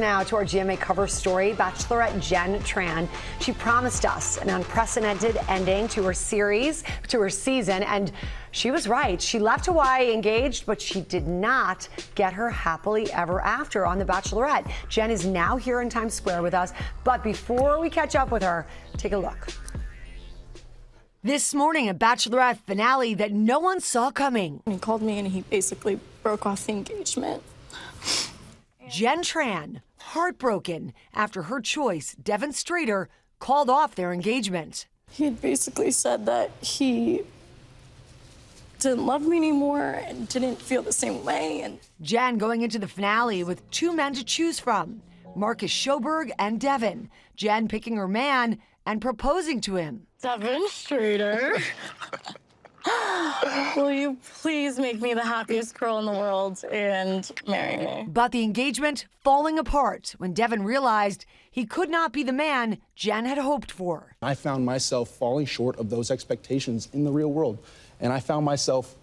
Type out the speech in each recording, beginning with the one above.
Now to our GMA cover story, Bachelorette Jenn Tran. She promised us an unprecedented ending to her season, and she was right. She left Hawaii engaged, but she did not get her happily ever after on The Bachelorette. Jenn is now here in Times Square with us, but before we catch up with her, take a look. This morning, a Bachelorette finale that no one saw coming. He called me and he basically broke off the engagement. Jenn Tran, heartbroken after her choice, Devin, called off their engagement. He had basically said that he didn't love me anymore and didn't feel the same way. And Jenn going into the finale with two men to choose from, Marcus Schoberg and Devin. Jenn picking her man and proposing to him. Devin Strader, will you please make me the happiest girl in the world and marry me? But the engagement falling apart when Devin realized he could not be the man Jenn had hoped for. I found myself falling short of those expectations in the real world. And I found myself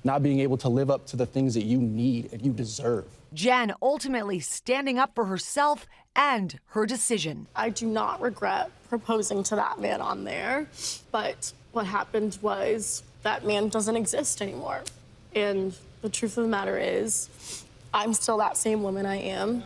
not being able to live up to the things that you need and you deserve. Jenn ultimately standing up for herself and her decision. I do not regret proposing to that man on there, but what happened was that man doesn't exist anymore. And the truth of the matter is, I'm still that same woman I am.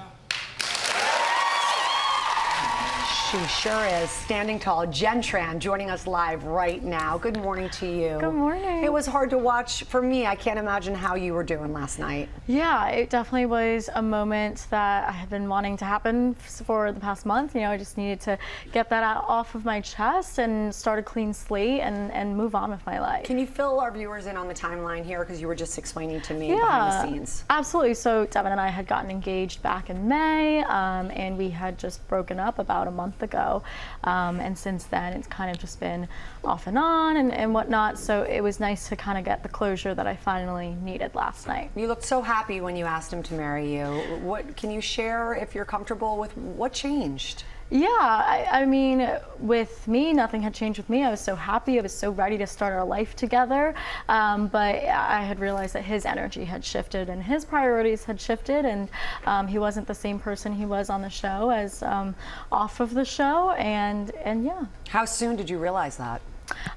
She sure is, standing tall. Jenn Tran joining us live right now. Good morning to you. Good morning. It was hard to watch for me. I can't imagine how you were doing last night. Yeah, it definitely was a moment that I have been wanting to happen for the past month. You know, I just needed to get that off of my chest and start a clean slate and move on with my life. Can you fill our viewers in on the timeline here? Because you were just explaining to me behind the scenes. Absolutely. So Devin and I had gotten engaged back in May, and we had just broken up about a month ago, and since then it's kind of just been off and on and whatnot, so it was nice to kind of get the closure that I finally needed last night. You looked so happy when you asked him to marry you. What can you share, if you're comfortable, with what changed? Yeah, I mean, with me, nothing had changed with me. I was so happy. I was so ready to start our life together. But I had realized that his energy had shifted and his priorities had shifted, and he wasn't the same person he was on the show as off of the show. And yeah. How soon did you realize that?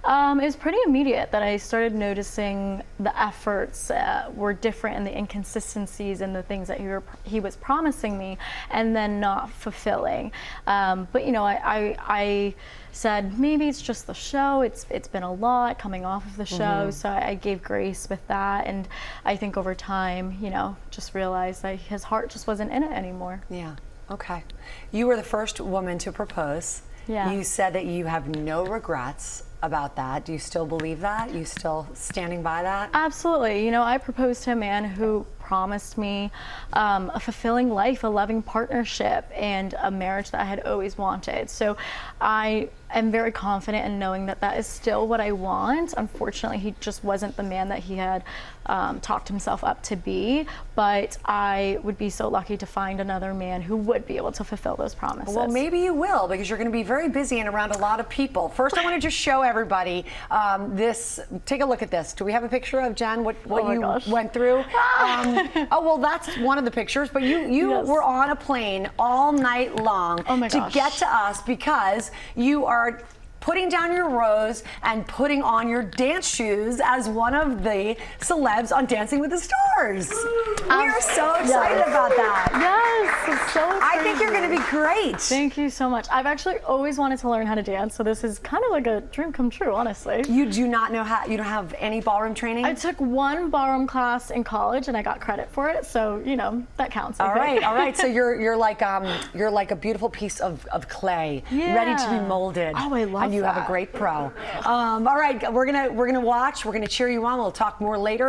It was pretty immediate that I started noticing the efforts were different and the inconsistencies in the things that he was promising me and then not fulfilling. But you know, I said maybe it's just the show. It's been a lot coming off of the show, so I gave grace with that. And I think over time, you know, just realized that his heart just wasn't in it anymore. Yeah. Okay. You were the first woman to propose. Yeah. You said that you have no regrets about that. Do you still believe that? You still standing by that? Absolutely. You know, I proposed to a man who promised me a fulfilling life, a loving partnership, and a marriage that I had always wanted. So I am very confident in knowing that that is still what I want. Unfortunately, he just wasn't the man that he had talked himself up to be, but I would be so lucky to find another man who would be able to fulfill those promises. Well, maybe you will, because you're going to be very busy and around a lot of people. First, I want to just show everybody this. Take a look at this. Do we have a picture of Jenn, what you went through? Oh, well, that's one of the pictures, but you Yes. were on a plane all night long to get to us because you are putting down your rose and putting on your dance shoes as one of the celebs on Dancing with the Stars. We are so excited about that. Yes, it's so crazy. I think you're going to be great. Thank you so much. I've actually always wanted to learn how to dance, so this is kind of like a dream come true, honestly. You do not know how, you don't have any ballroom training? I took one ballroom class in college and I got credit for it, so you know that counts. All right. So you're like a beautiful piece of clay, ready to be molded. Oh, I love And you that. have a great pro. All right, we're gonna watch. We're gonna cheer you on. We'll talk more later.